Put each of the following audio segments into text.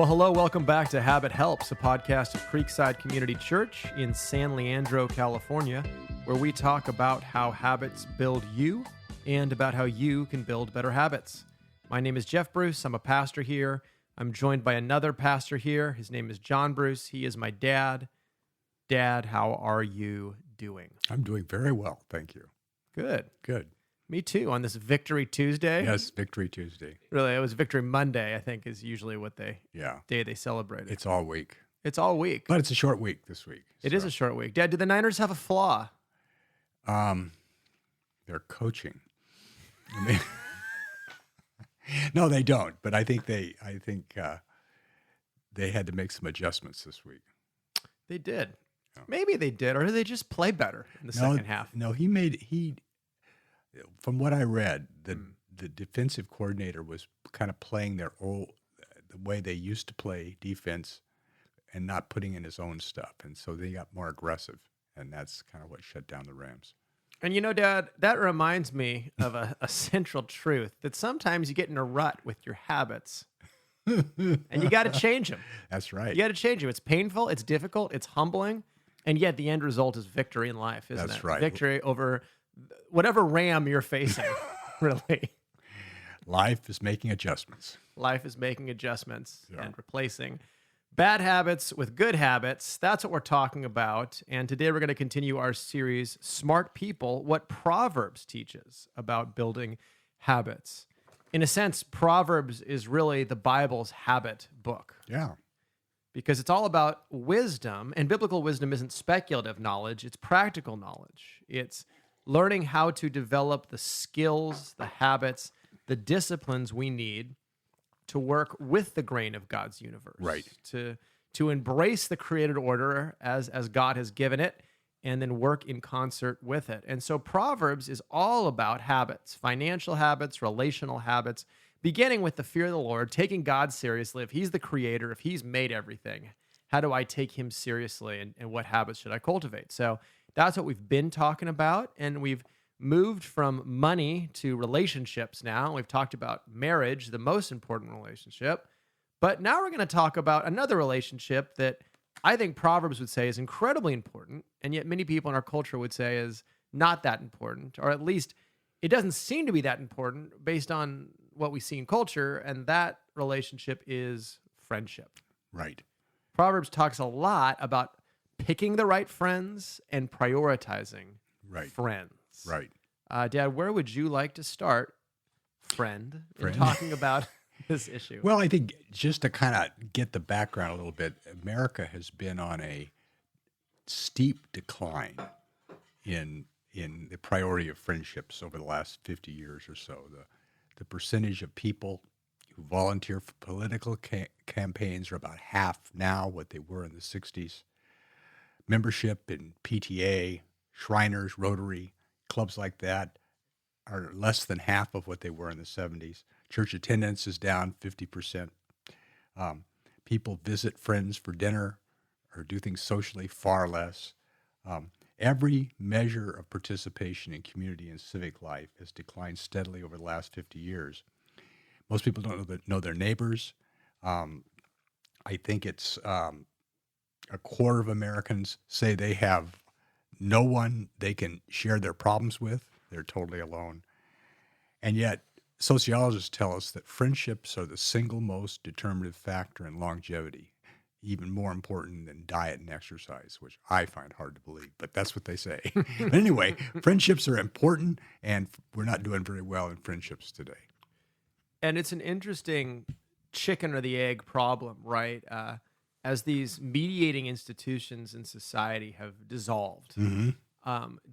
Well, hello, welcome back to Habit Helps, a podcast of Creekside Community Church in San Leandro, California, where we talk about how habits build you and about how you can build better habits. My name is Jeff Bruce. I'm a pastor here. I'm joined by another pastor here. His name is John Bruce. He is my dad. Dad, how are you doing? I'm doing very well, thank you. Good. Good. Me too, on this Victory Tuesday. Yes, Victory Tuesday. Really, it was Victory Monday, I think, is usually what day they celebrate it. It's all week. It's all week. But it's a short week this week. It is a short week. Dad, do the Niners have a flaw? They're coaching. No, they don't. But I think they had to make some adjustments this week. They did. Yeah. Maybe they did, or did they just play better in the second half? No, from what I read, the defensive coordinator was kind of playing the way they used to play defense and not putting in his own stuff. And so they got more aggressive, and that's kind of what shut down the Rams. And you know, Dad, that reminds me of a central truth, that sometimes you get in a rut with your habits, and you got to change them. That's right. You got to change them. It's painful, it's difficult, it's humbling, and yet the end result is victory in life, isn't it? That's right. Victory over whatever ram you're facing, really. Life is making adjustments. Life is making adjustments and replacing bad habits with good habits. That's what we're talking about. And today we're going to continue our series, Smart People, What Proverbs Teaches about building habits. In a sense, Proverbs is really the Bible's habit book. Yeah. Because it's all about wisdom, and biblical wisdom isn't speculative knowledge, it's practical knowledge. It's learning how to develop the skills, the habits, the disciplines we need to work with the grain of God's universe. Right. To embrace the created order as God has given it, and then work in concert with it. And so Proverbs is all about habits, financial habits, relational habits, beginning with the fear of the Lord, taking God seriously. If he's the creator, if he's made everything, how do I take him seriously, and what habits should I cultivate? So that's what we've been talking about, and we've moved from money to relationships now. We've talked about marriage, the most important relationship, but now we're going to talk about another relationship that I think Proverbs would say is incredibly important, and yet many people in our culture would say is not that important, or at least it doesn't seem to be that important based on what we see in culture, and that relationship is friendship. Right. Proverbs talks a lot about picking the right friends and prioritizing friends. Right. Dad, where would you like to start, friend, in talking about this issue? Well, I think just to kind of get the background a little bit, America has been on a steep decline in the priority of friendships over the last 50 years or so. The percentage of people who volunteer for political campaigns are about half now what they were in the 60s. Membership in PTA, Shriners, Rotary, clubs like that are less than half of what they were in the 70s. Church attendance is down 50%. People visit friends for dinner or do things socially far less. Every measure of participation in community and civic life has declined steadily over the last 50 years. Most people don't know their neighbors. I think it's a quarter of Americans say they have no one they can share their problems with. They're totally alone. And yet, sociologists tell us that friendships are the single most determinative factor in longevity, even more important than diet and exercise, which I find hard to believe, but that's what they say. But anyway, friendships are important, and we're not doing very well in friendships today. And it's an interesting chicken or the egg problem, right? As these mediating institutions in society have dissolved,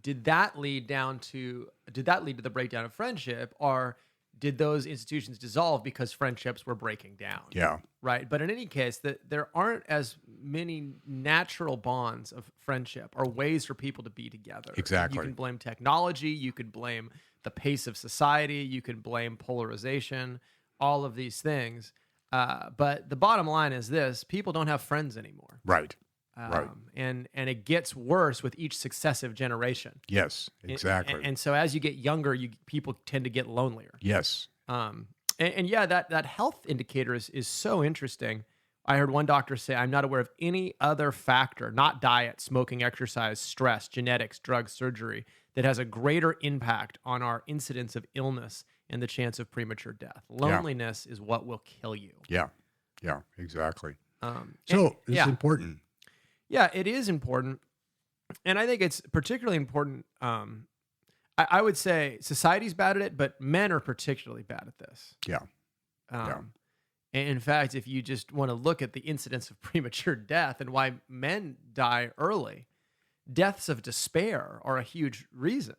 did that lead to the breakdown of friendship, or did those institutions dissolve because friendships were breaking down? Yeah. Right. But in any case, there aren't as many natural bonds of friendship or ways for people to be together. Exactly. You can blame technology. You could blame the pace of society. You can blame polarization, all of these things. But the bottom line is this: people don't have friends anymore. Right. Right. And it gets worse with each successive generation. Yes, exactly. And so as you get younger, people tend to get lonelier. Yes. And yeah, that health indicator is so interesting. I heard one doctor say, I'm not aware of any other factor, not diet, smoking, exercise, stress, genetics, drugs, surgery, that has a greater impact on our incidence of illness and the chance of premature death. Yeah. Loneliness is what will kill you. Yeah. Yeah, exactly. And- So this yeah. is important. Yeah, it is important. And I think it's particularly important. I would say society's bad at it, but men are particularly bad at this. Yeah. Yeah. And in fact, if you just want to look at the incidence of premature death and why men die early, deaths of despair are a huge reason.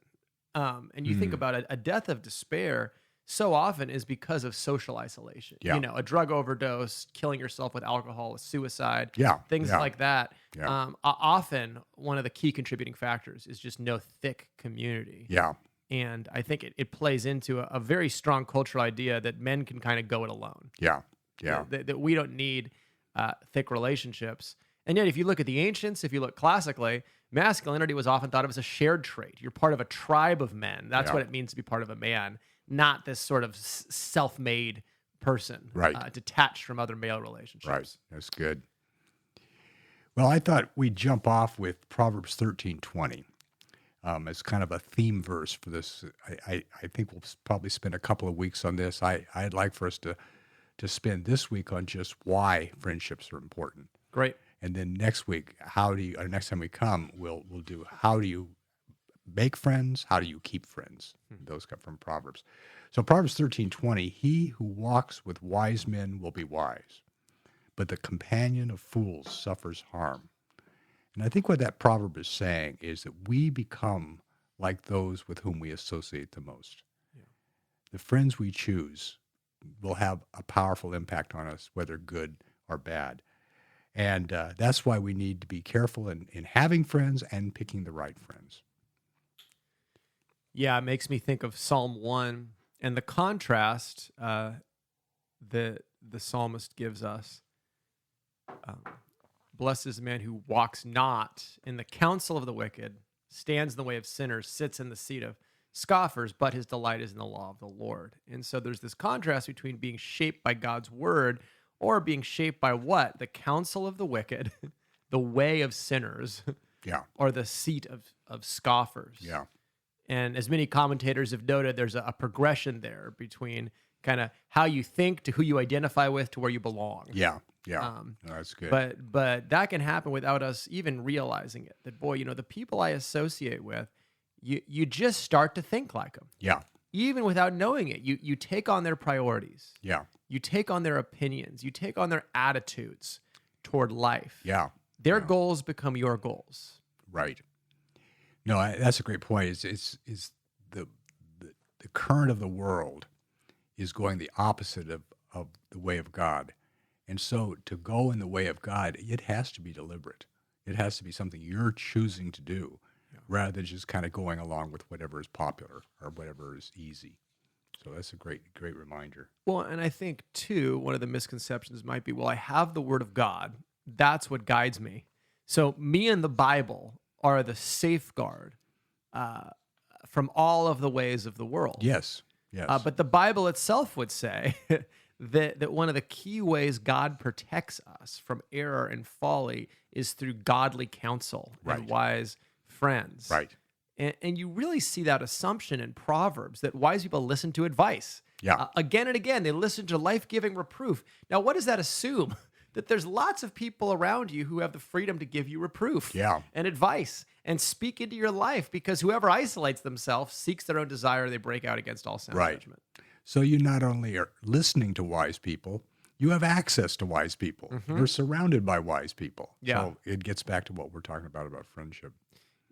And you think about it, a death of despair so often is because of social isolation. Yeah. You know, a drug overdose, killing yourself with alcohol, a suicide, Yeah. things Yeah. like that. Yeah. Often one of the key contributing factors is just no thick community. Yeah. And I think it plays into a very strong cultural idea that men can kind of go it alone. Yeah. Yeah. That we don't need thick relationships. And yet, if you look at the ancients, if you look classically, masculinity was often thought of as a shared trait. You're part of a tribe of men. That's Yeah. what it means to be part of a man, not this sort of self-made person, Right. detached from other male relationships. Right. That's good. Well, I thought we'd jump off with Proverbs 13:20 as kind of a theme verse for this. I think we'll probably spend a couple of weeks on this. I'd like for us to spend this week on just why friendships are important. Great. And then next week, next time we come, we'll do how do you make friends? How do you keep friends? Those come from Proverbs. So Proverbs 13:20, he who walks with wise men will be wise, but the companion of fools suffers harm. And I think what that proverb is saying is that we become like those with whom we associate the most. Yeah. The friends we choose will have a powerful impact on us, whether good or bad. And that's why we need to be careful in having friends and picking the right friends. Yeah, it makes me think of Psalm 1 and the contrast that the psalmist gives us. Blessed is the man who walks not in the counsel of the wicked, stands in the way of sinners, sits in the seat of scoffers, but his delight is in the law of the Lord. And so there's this contrast between being shaped by God's word or being shaped by what? The counsel of the wicked, the way of sinners, Yeah. or the seat of scoffers. Yeah. And as many commentators have noted, there's a progression there between kind of how you think to who you identify with to where you belong. Yeah. Yeah. No, that's good. But that can happen without us even realizing it. That, boy, the people I associate with, you just start to think like them. Yeah. Even without knowing it. You take on their priorities. Yeah. You take on their opinions. You take on their attitudes toward life. Yeah. Their goals become your goals. Right. No, that's a great point. It's the current of the world is going the opposite of the way of God. And so to go in the way of God, it has to be deliberate. It has to be something you're choosing to do rather than just kind of going along with whatever is popular or whatever is easy. So that's a great reminder. Well, and I think, too, one of the misconceptions might be, well, I have the Word of God. That's what guides me. So me and the Bible are the safeguard from all of the ways of the world. Yes. Yes. But the Bible itself would say that one of the key ways God protects us from error and folly is through godly counsel and wise friends. Right. And you really see that assumption in Proverbs that wise people listen to advice. Yeah. Again and again, they listen to life-giving reproof. Now, what does that assume? That there's lots of people around you who have the freedom to give you reproof and advice and speak into your life, because whoever isolates themselves seeks their own desire. They break out against all sound judgment. So you not only are listening to wise people, you have access to wise people. You're surrounded by wise people. Yeah. So it gets back to what we're talking about friendship.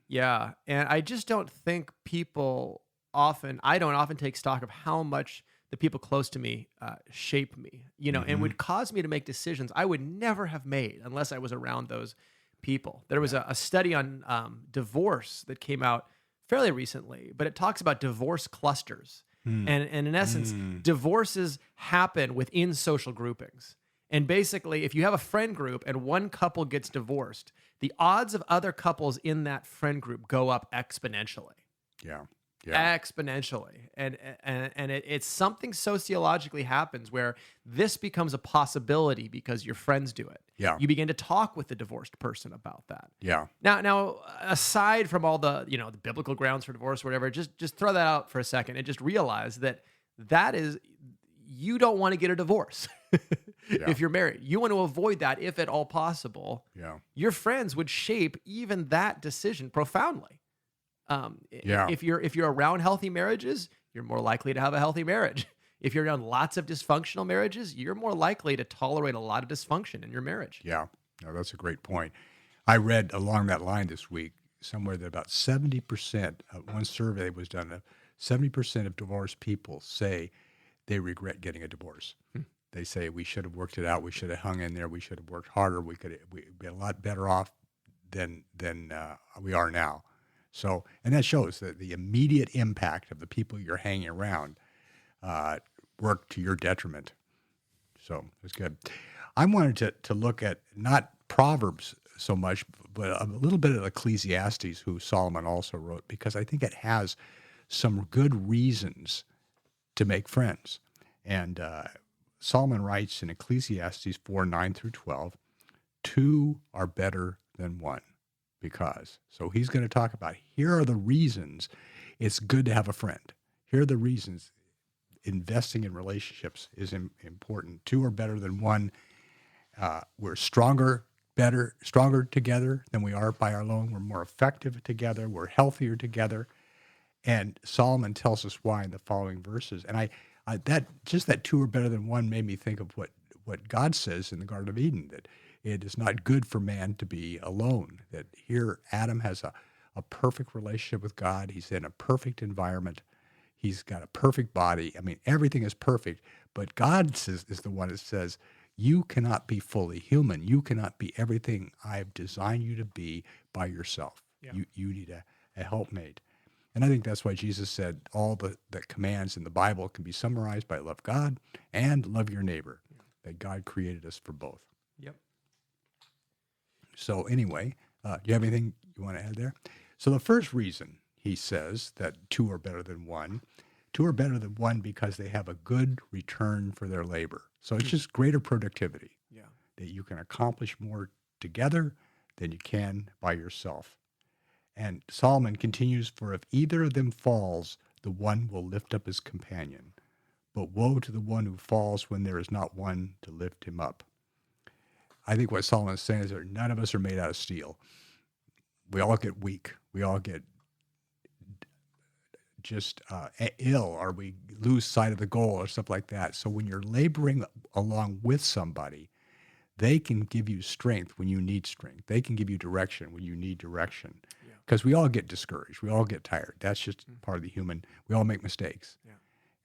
Yeah. And I just don't think I don't often take stock of how much the people close to me shape me, and would cause me to make decisions I would never have made unless I was around those people. There was a study on divorce that came out fairly recently, but it talks about divorce clusters. And in essence, divorces happen within social groupings. And basically, if you have a friend group and one couple gets divorced, the odds of other couples in that friend group go up exponentially. Yeah. Yeah. exponentially. And it's something sociologically happens where this becomes a possibility because your friends do it. Yeah. You begin to talk with the divorced person about that. Yeah. Now, aside from all the the biblical grounds for divorce or whatever, just throw that out for a second and just realize that is, you don't want to get a divorce Yeah. if you're married. You want to avoid that if at all possible. Yeah. Your friends would shape even that decision profoundly. Yeah. If you're around healthy marriages, you're more likely to have a healthy marriage. If you're around lots of dysfunctional marriages, you're more likely to tolerate a lot of dysfunction in your marriage. Yeah. No, that's a great point. I read along that line this week somewhere that about 70% of one survey was done, 70% of divorced people say they regret getting a divorce. They say we should have worked it out. We should have hung in there. We should have worked harder. We'd be a lot better off than we are now. So, and that shows that the immediate impact of the people you're hanging around work to your detriment. So it's good. I wanted to look at not Proverbs so much, but a little bit of Ecclesiastes, who Solomon also wrote, because I think it has some good reasons to make friends. And Solomon writes in Ecclesiastes 4:9-12, two are better than one, because. So he's going to talk about, here are the reasons it's good to have a friend. Here are the reasons investing in relationships is important. Two are better than one. We're stronger together than we are by our alone. We're more effective together. We're healthier together. And Solomon tells us why in the following verses. And that two are better than one made me think of what God says in the Garden of Eden, that it is not good for man to be alone. That here Adam has a perfect relationship with God. He's in a perfect environment. He's got a perfect body. I mean, everything is perfect. But God is the one that says, you cannot be fully human. You cannot be everything I've designed you to be by yourself. Yeah. You need a helpmate. And I think that's why Jesus said all the commands in the Bible can be summarized by love God and love your neighbor, that God created us for both. Yep. So anyway, do you have anything you want to add there? So the first reason he says that two are better than one because they have a good return for their labor. So it's just greater productivity. Yeah. That you can accomplish more together than you can by yourself. And Solomon continues, for if either of them falls, the one will lift up his companion. But woe to the one who falls when there is not one to lift him up. I think what Solomon is saying is that none of us are made out of steel. We all get weak. We all get just ill, or we lose sight of the goal or stuff like that. So when you're laboring along with somebody, they can give you strength when you need strength. They can give you direction when you need direction. Because we all get discouraged. We all get tired. That's just part of the human. We all make mistakes. Yeah.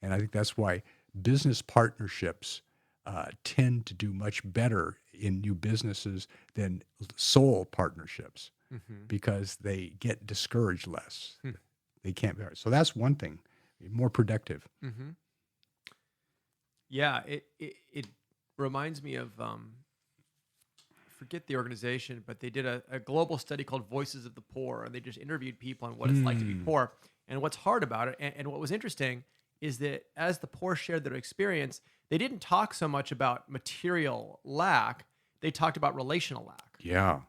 And I think that's why business partnerships tend to do much better in new businesses than sole partnerships, because they get discouraged less. They can't bear it. So that's one thing, more productive. Yeah, it reminds me of, forget the organization, but they did a global study called Voices of the Poor, and they just interviewed people on what it's like to be poor and what's hard about it. And what was interesting is that as the poor shared their experience, they didn't talk so much about material lack. They talked about relational lack. Yeah.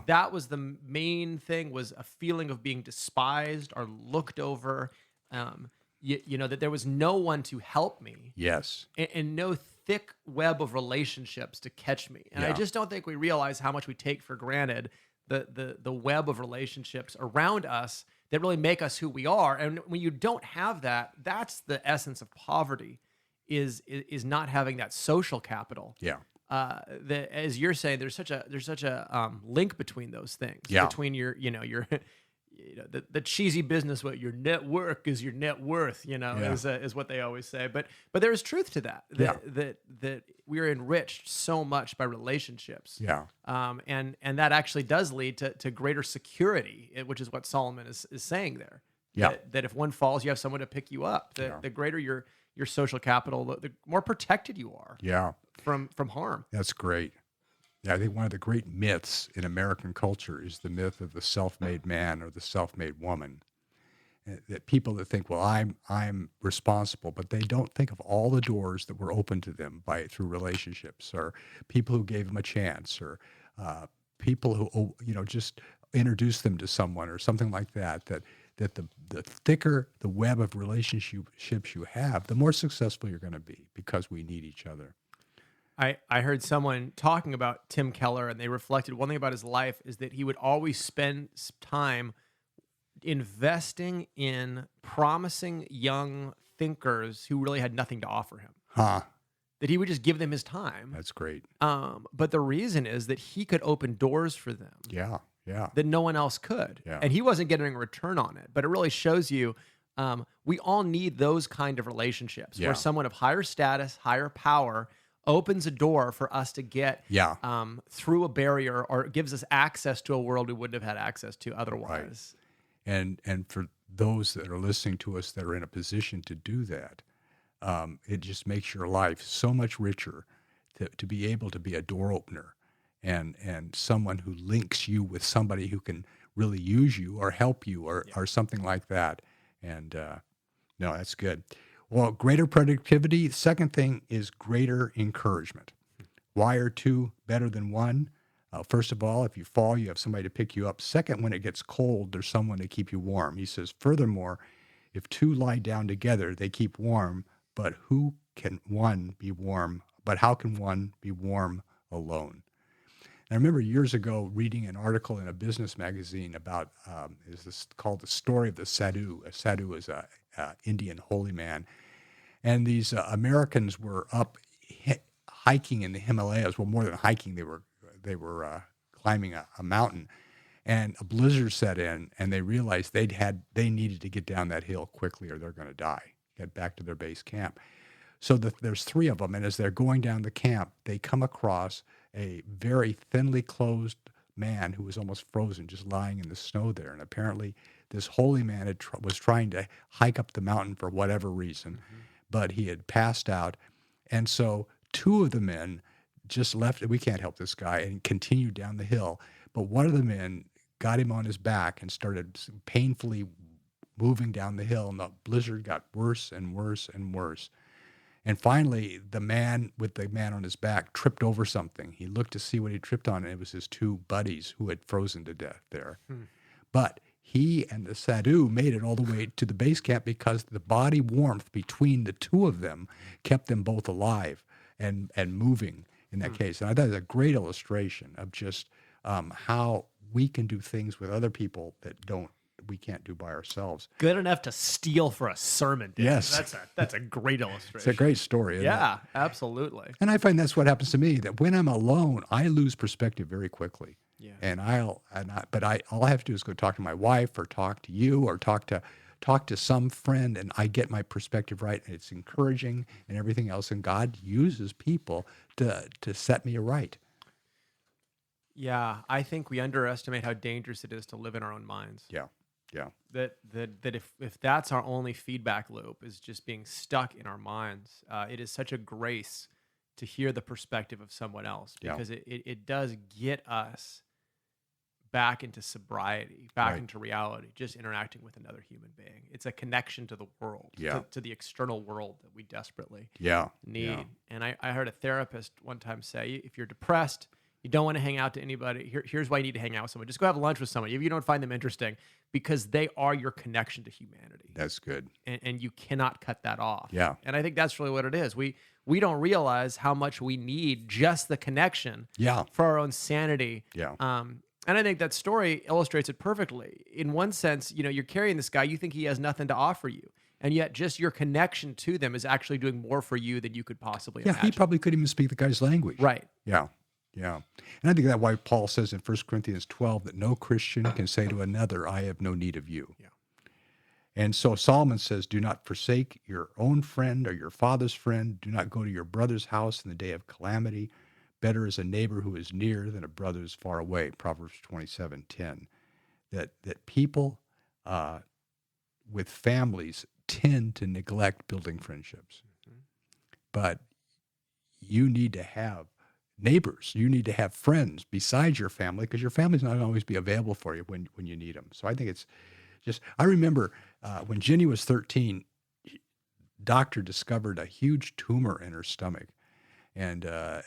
That was the main thing, was a feeling of being despised or looked over. That there was no one to help me. Yes. And no thick web of relationships to catch me. And I just don't think we realize how much we take for granted the web of relationships around us that really make us who we are. And when you don't have that, that's the essence of poverty, is not having that social capital. Yeah. As you're saying, there's such a link between those things. Yeah. Between your the cheesy business, what your network is your net worth, is what they always say. But there is truth to that. That we are enriched so much by relationships. Yeah. And that actually does lead to greater security, which is what Solomon is saying there. Yeah. That if one falls, you have someone to pick you up. The greater your social capital, the more protected you are. Yeah. From harm. That's great. Yeah, I think one of the great myths in American culture is the myth of the self-made man or the self-made woman. that people that think, well, I'm responsible, but they don't think of all the doors that were open to them through relationships, or people who gave them a chance, or people who just introduced them to someone or something like that. That the thicker the web of relationships you have, the more successful you're going to be, because we need each other. I heard someone talking about Tim Keller, and they reflected one thing about his life is that he would always spend time investing in promising young thinkers who really had nothing to offer him. Huh. That he would just give them his time. That's great. But the reason is that he could open doors for them. Yeah. Yeah. That no one else could. Yeah. And he wasn't getting a return on it. But it really shows you we all need those kind of relationships where someone of higher status, higher power opens a door for us to get through a barrier, or gives us access to a world we wouldn't have had access to otherwise. Right. And for those that are listening to us that are in a position to do that, it just makes your life so much richer to be able to be a door opener and someone who links you with somebody who can really use you or help you or something like that. And no, that's good. Well, greater productivity. The second thing is greater encouragement. Why are two better than one? First of all, if you fall, you have somebody to pick you up. Second, when it gets cold, there's someone to keep you warm. He says, furthermore, if two lie down together, they keep warm, but how can one be warm alone? And I remember years ago reading an article in a business magazine about, is called The Story of the Sadhu. A sadhu is a Indian holy man. And these Americans were up hiking in the Himalayas. Well, more than hiking, they were climbing a mountain, and a blizzard set in, and they realized they needed to get down that hill quickly, or they're going to die. Get back to their base camp. So there's three of them, and as they're going down the camp, they come across a very thinly clothed man who was almost frozen, just lying in the snow there. And apparently, this holy man was trying to hike up the mountain for whatever reason, but he had passed out. And so two of the men just left, we can't help this guy, and continued down the hill. But one of the men got him on his back and started painfully moving down the hill, and the blizzard got worse and worse and worse. And finally, the man with the man on his back tripped over something. He looked to see what he tripped on, and it was his two buddies who had frozen to death there. But he and the sadhu made it all the way to the base camp because the body warmth between the two of them kept them both alive and moving in that case. And I thought it was a great illustration of just how we can do things with other people that we can't do by ourselves. Good enough to steal for a sermon. Dave. Yes. That's a great illustration. It's a great story. Isn't it? Absolutely. And I find that's what happens to me, that when I'm alone, I lose perspective very quickly. Yeah. And all I have to do is go talk to my wife, or talk to you, or talk to some friend, and I get my perspective right, and it's encouraging and everything else. And God uses people to set me right. Yeah, I think we underestimate how dangerous it is to live in our own minds. Yeah. Yeah. That if that's our only feedback loop, is just being stuck in our minds, it is such a grace to hear the perspective of someone else, because it does get us back into sobriety, back into reality, just interacting with another human being. It's a connection to the world, to the external world that we desperately need. Yeah. And I heard a therapist one time say, if you're depressed, you don't want to hang out to anybody. Here's why you need to hang out with someone. Just go have lunch with someone. If you don't find them interesting, because they are your connection to humanity. That's good. And you cannot cut that off. Yeah. And I think that's really what it is. We don't realize how much we need just the connection for our own sanity. Yeah. And I think that story illustrates it perfectly. In one sense, you're carrying this guy, you think he has nothing to offer you. And yet just your connection to them is actually doing more for you than you could possibly imagine. He probably couldn't even speak the guy's language. Right. Yeah. Yeah. And I think that's why Paul says in 1 Corinthians 12 that no Christian can say to another, I have no need of you. Yeah. And so Solomon says, do not forsake your own friend or your father's friend. Do not go to your brother's house in the day of calamity. Better is a neighbor who is near than a brother who is far away. Proverbs 27:10. That people with families tend to neglect building friendships. But you need to have neighbors. You need to have friends besides your family, because your family's not going to always be available for you when you need them. So I think it's just, I remember when Ginny was 13, doctor discovered a huge tumor in her stomach. And I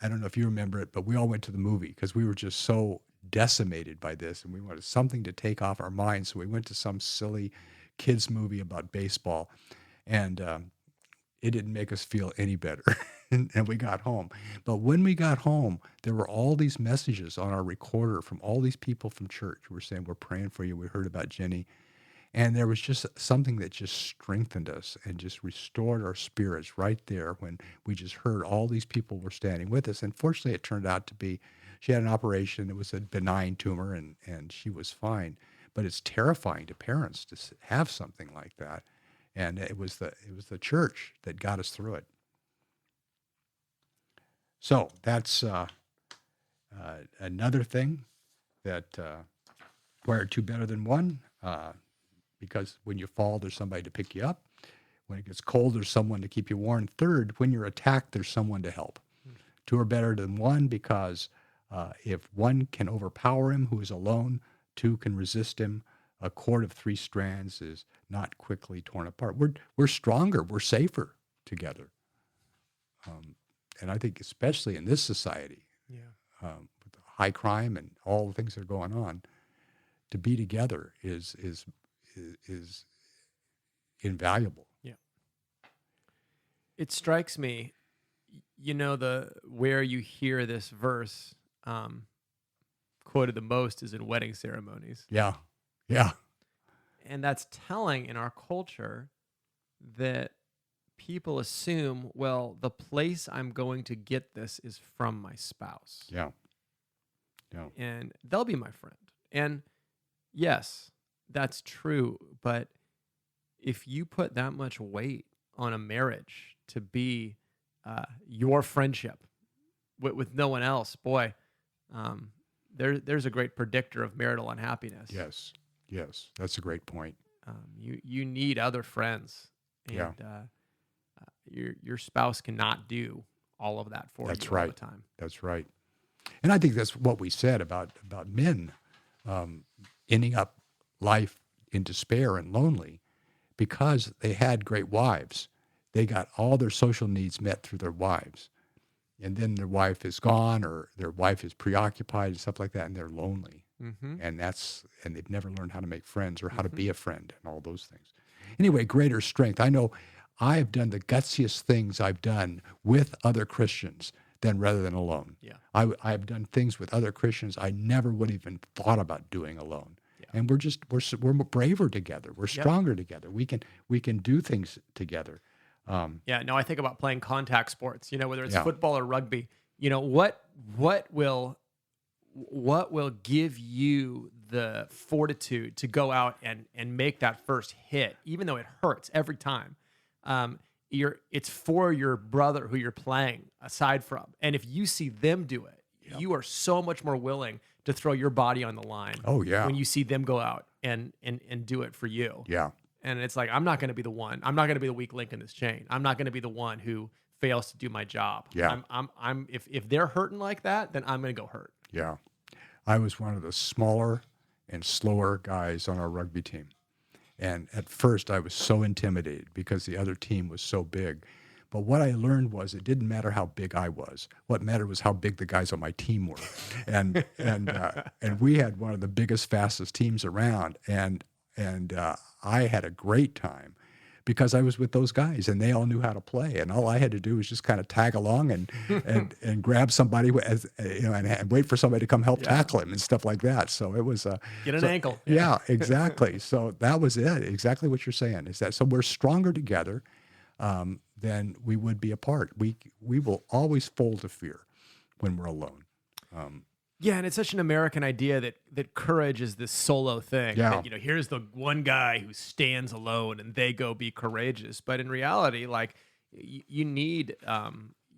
don't know if you remember it, but we all went to the movie because we were just so decimated by this, and we wanted something to take off our minds. So we went to some silly kids movie about baseball, and it didn't make us feel any better. And we got home. But when we got home, there were all these messages on our recorder from all these people from church who were saying, we're praying for you. We heard about Jenny. And there was just something that just strengthened us and just restored our spirits right there when we just heard all these people were standing with us. And fortunately, it turned out to be, she had an operation. It was a benign tumor, and she was fine. But it's terrifying to parents to have something like that. And it was the church that got us through it. So that's another thing that why are two better than one? Because when you fall, there's somebody to pick you up. When it gets cold, there's someone to keep you warm. Third, when you're attacked, there's someone to help. Two are better than one because if one can overpower him who is alone, two can resist him. A cord of three strands is not quickly torn apart. We're stronger. We're safer together. And I think especially in this society, with the high crime and all the things that are going on, to be together is invaluable. Yeah. It strikes me, where you hear this verse quoted the most is in wedding ceremonies. Yeah. Yeah. And that's telling in our culture that people assume, well, the place I'm going to get this is from my spouse. Yeah. Yeah. And they'll be my friend. And yes, that's true. But if you put that much weight on a marriage to be your friendship with no one else, boy, there's a great predictor of marital unhappiness. Yes. Yes. That's a great point. You need other friends. And your spouse cannot do all of that for you all the time. That's right. And I think that's what we said about men ending up life in despair and lonely because they had great wives. They got all their social needs met through their wives. And then their wife is gone or their wife is preoccupied and stuff like that, and they're lonely. Mm-hmm. And they've never learned how to make friends or how to be a friend and all those things. Anyway, greater strength. I know I have done the gutsiest things I've done with other Christians rather than alone. Yeah. I've done things with other Christians I never would have even thought about doing alone. Yeah. And we're braver together. We're stronger together. We can do things together. I think about playing contact sports, whether it's football or rugby. What will give you the fortitude to go out and make that first hit, even though it hurts every time. It's for your brother who you're playing aside from. And if you see them do it, you are so much more willing to throw your body on the line. Oh yeah. When you see them go out and do it for you. Yeah. And it's like, I'm not going to be the one. I'm not going to be the weak link in this chain. I'm not going to be the one who fails to do my job. Yeah. If they're hurting like that, then I'm going to go hurt. Yeah. I was one of the smaller and slower guys on our rugby team. And at first I was so intimidated because the other team was so big. But what I learned was it didn't matter how big I was. What mattered was how big the guys on my team were. And we had one of the biggest, fastest teams around. And I had a great time because I was with those guys and they all knew how to play. And all I had to do was just kind of tag along and grab somebody and wait for somebody to come help tackle him and stuff like that. So it was get an ankle. Yeah, exactly. So that was it. Exactly what you're saying is that. So we're stronger together than we would be apart. We will always fold to fear when we're alone. And it's such an American idea that courage is this solo thing. Yeah. That, here's the one guy who stands alone and they go be courageous. But in reality, like you need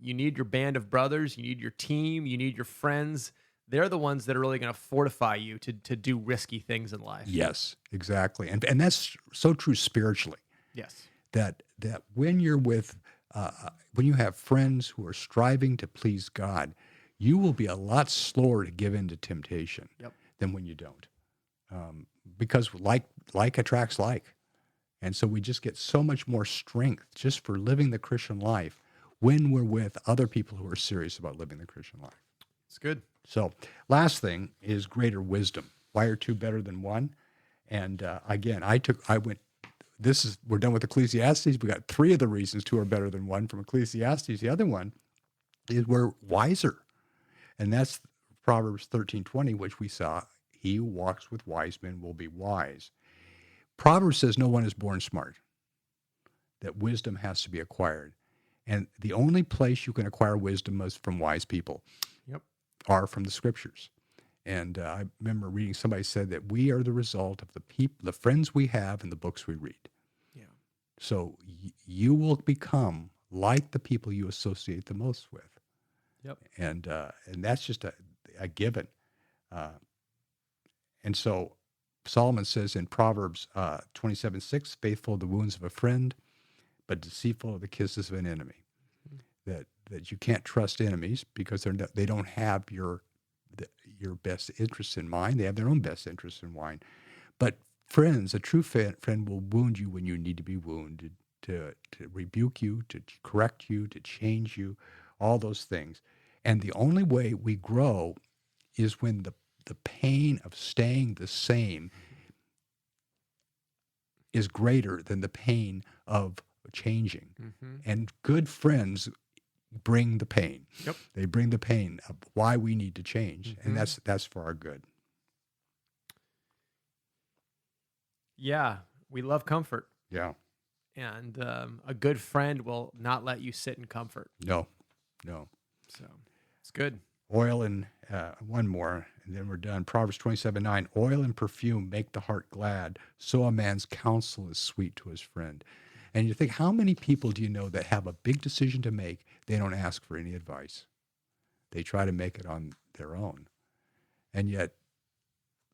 your band of brothers, you need your team, you need your friends. They're the ones that are really going to fortify you to do risky things in life. Yes, exactly. And that's so true spiritually. Yes. That when you're with, when you have friends who are striving to please God, you will be a lot slower to give in to temptation than when you don't. Because like attracts like. And so we just get so much more strength just for living the Christian life when we're with other people who are serious about living the Christian life. It's good. So last thing is greater wisdom. Why are two better than one? And again, we're done with Ecclesiastes. We got 3 of the reasons two are better than one from Ecclesiastes. The other one is we're wiser. And that's Proverbs 13:20, which we saw. He who walks with wise men will be wise. Proverbs says no one is born smart, that wisdom has to be acquired. And the only place you can acquire wisdom is from wise people, Yep. are from the scriptures. And I remember reading somebody said that we are the result of the friends we have and the books we read. Yeah. So you will become like the people you associate the most with. Yep. And that's just a given. And so Solomon says in Proverbs 27:6, faithful are the wounds of a friend, but deceitful are the kisses of an enemy. That you can't trust enemies because they don't have your best interests in mind. They have their own best interests in mind. But friends, a true friend will wound you when you need to be wounded, to rebuke you, to correct you, to change you, all those things. And the only way we grow is when the pain of staying the same is greater than the pain of changing. Mm-hmm. And good friends bring the pain. Yep. They bring the pain of why we need to change. Mm-hmm. And that's for our good. Yeah. We love comfort. Yeah. And a good friend will not let you sit in comfort. No. So it's good. Oil and one more, and then we're done. Proverbs 27:9, oil and perfume make the heart glad, so a man's counsel is sweet to his friend. And you think, how many people do you know that have a big decision to make? They don't ask for any advice. They try to make it on their own. And yet,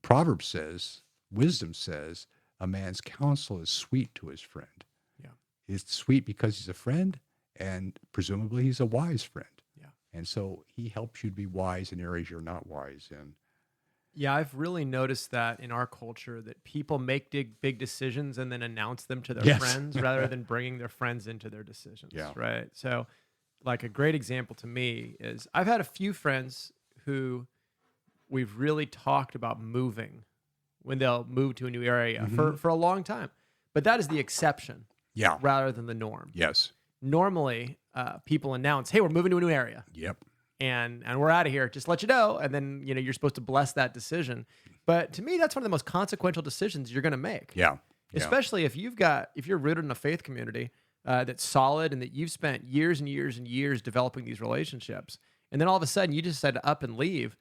Proverbs says, wisdom says, a man's counsel is sweet to his friend. Yeah. It's sweet because he's a friend, and presumably he's a wise friend. Yeah. And so he helps you to be wise in areas you're not wise in. Yeah, I've really noticed that in our culture that people make big decisions and then announce them to their Yes. friends rather than bringing their friends into their decisions, Yeah. right? So like a great example to me is I've had a few friends who we've really talked about moving when they'll move to a new area for a long time. But that is the exception Yeah. rather than the norm. Yes. Normally, people announce, hey, we're moving to a new area. Yep. And we're out of here. Just let you know. And then, you're supposed to bless that decision. But to me, that's one of the most consequential decisions you're going to make. Yeah. Especially if you're rooted in a faith community that's solid and that you've spent years and years and years developing these relationships. And then all of a sudden you just decide to up and leave.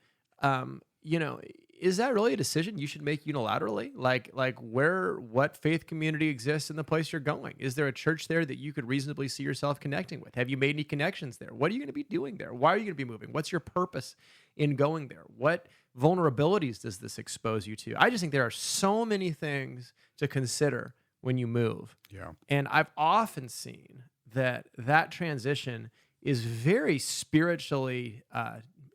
Is that really a decision you should make unilaterally? Like what faith community exists in the place you're going? Is there a church there that you could reasonably see yourself connecting with? Have you made any connections there? What are you going to be doing there? Why are you going to be moving? What's your purpose in going there? What vulnerabilities does this expose you to? I just think there are so many things to consider when you move. Yeah. And I've often seen that transition is very spiritually,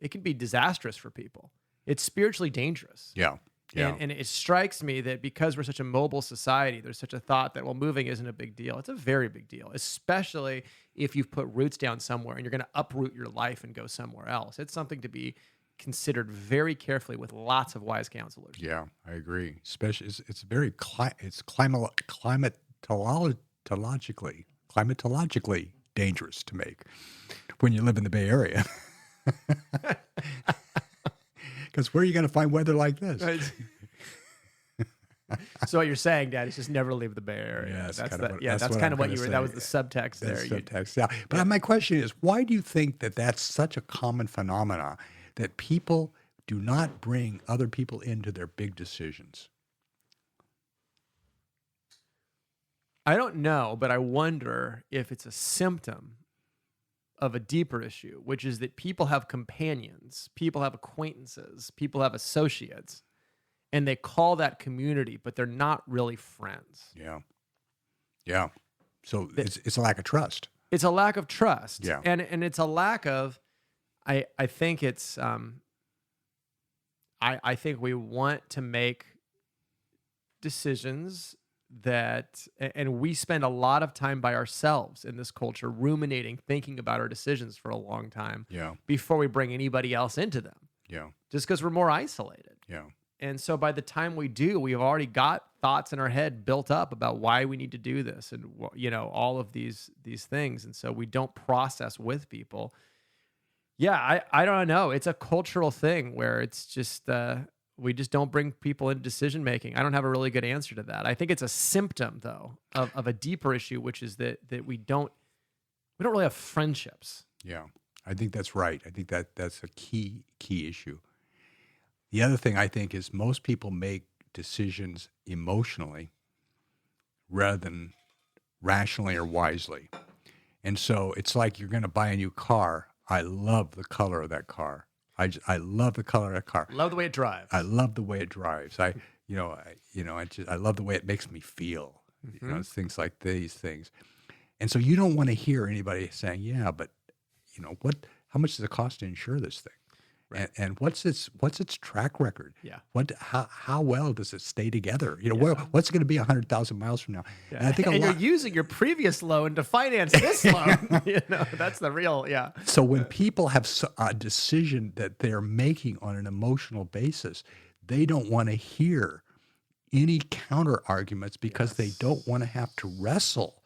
it can be disastrous for people. It's spiritually dangerous. Yeah. Yeah. And it strikes me that because we're such a mobile society, there's such a thought that, well, moving isn't a big deal. It's a very big deal, especially if you've put roots down somewhere and you're going to uproot your life and go somewhere else. It's something to be considered very carefully with lots of wise counselors. Yeah, I agree. Especially, it's very climatologically dangerous to make when you live in the Bay Area. Because where are you going to find weather like this? So what you're saying, Dad, is just never leave the Bay Area. Yes, that's what kind I'm of what gonna you were. say. That was the subtext there. That's subtext, yeah. But my question is, why do you think that that's such a common phenomena that people do not bring other people into their big decisions? I don't know, but I wonder if it's a symptom of a deeper issue, which is that people have companions, people have acquaintances, people have associates, and they call that community, but they're not really friends. Yeah. Yeah. So it's a lack of trust. It's a lack of trust. Yeah. And it's a lack of, I think it's, I think we want to make decisions and we spend a lot of time by ourselves in this culture, ruminating, thinking about our decisions for a long time Yeah. before we bring anybody else into them, Yeah. just because we're more isolated. Yeah. And so by the time we do, we've already got thoughts in our head built up about why we need to do this and, all of these things. And so we don't process with people. Yeah, I don't know. It's a cultural thing where it's just we just don't bring people into decision making. I don't have a really good answer to that. I think it's a symptom, though, of a deeper issue, which is that we don't really have friendships. Yeah. I think that's right. I think that's a key issue. The other thing I think is most people make decisions emotionally rather than rationally or wisely. And so it's like you're going to buy a new car. I love the color of that car. I love the color of that car. Love the way it drives. I love the way it drives. I love the way it makes me feel. Mm-hmm. It's things like these things. And so you don't want to hear anybody saying, yeah, but how much does it cost to insure this thing? Right. And what's its track record? Yeah. How well does it stay together? What's it going to be 100,000 miles from now? Yeah. And I think you're using your previous loan to finance this loan. That's the real. Yeah. So when people have a decision that they're making on an emotional basis, they don't want to hear any counter arguments because they don't want to have to wrestle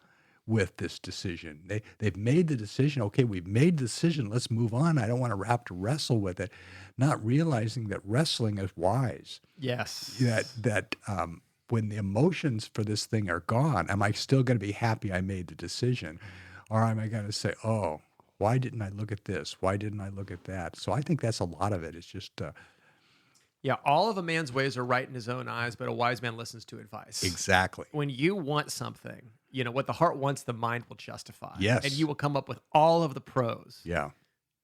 with this decision. They've made the decision. Okay, we've made the decision. Let's move on. I don't want to have to wrestle with it, not realizing that wrestling is wise. Yes. That when the emotions for this thing are gone, am I still going to be happy I made the decision? Or am I going to say, oh, why didn't I look at this? Why didn't I look at that? So I think that's a lot of it. It's just... Yeah, all of a man's ways are right in his own eyes, but a wise man listens to advice. Exactly. When you want something, what the heart wants, the mind will justify. Yes. And you will come up with all of the pros. Yeah.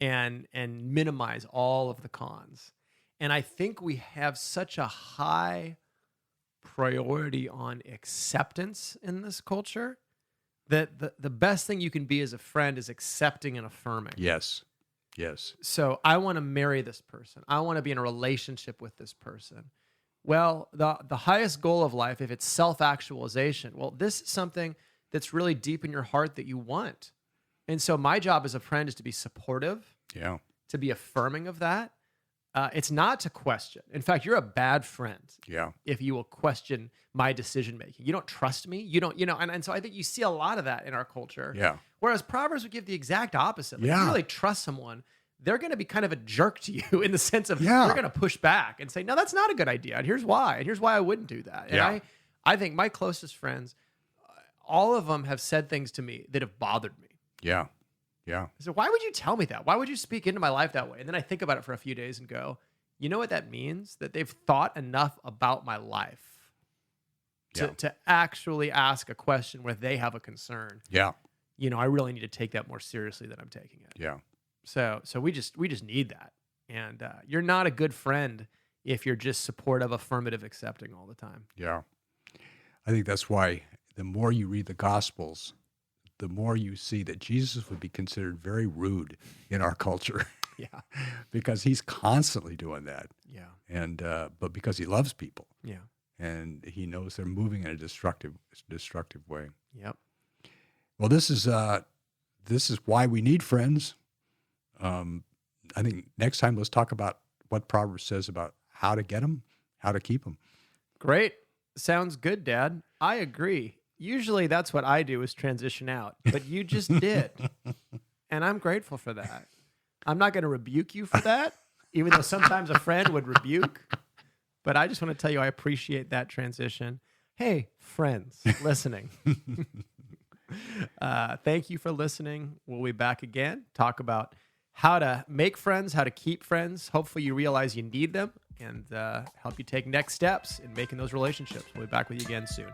And minimize all of the cons. And I think we have such a high priority on acceptance in this culture that the best thing you can be as a friend is accepting and affirming. Yes. Yes. So I want to marry this person. I want to be in a relationship with this person. Well, the highest goal of life, if it's self-actualization, well, this is something that's really deep in your heart that you want. And so my job as a friend is to be supportive, Yeah. to be affirming of that. It's not to question. In fact, you're a bad friend Yeah. if you will question my decision-making. You don't trust me. You don't, and so I think you see a lot of that in our culture. Yeah. Whereas Proverbs would give the exact opposite. Like, if Yeah. you really trust someone, they're going to be kind of a jerk to you in the sense of Yeah. they're going to push back and say, no, that's not a good idea. And here's why. And here's why I wouldn't do that. And Yeah. I think my closest friends, all of them have said things to me that have bothered me. Yeah. Yeah. I said, why would you tell me that? Why would you speak into my life that way? And then I think about it for a few days and go, you know what that means? That they've thought enough about my life to actually ask a question where they have a concern. Yeah. I really need to take that more seriously than I'm taking it. Yeah. So we just need that. And you're not a good friend if you're just supportive, affirmative, accepting all the time. Yeah. I think that's why the more you read the Gospels, the more you see that Jesus would be considered very rude in our culture. Yeah. Because he's constantly doing that. Yeah. And but because he loves people. Yeah. And he knows they're moving in a destructive way. Yep. Well, this is why we need friends. I think next time let's talk about what Proverbs says about how to get them, how to keep them. Great. Sounds good, Dad. I agree. Usually that's what I do is transition out, but you just did. And I'm grateful for that. I'm not going to rebuke you for that, even though sometimes a friend would rebuke. But I just want to tell you I appreciate that transition. Hey, friends listening. Thank you for listening. We'll be back again. Talk about how to make friends, how to keep friends. Hopefully you realize you need them and help you take next steps in making those relationships. We'll be back with you again soon.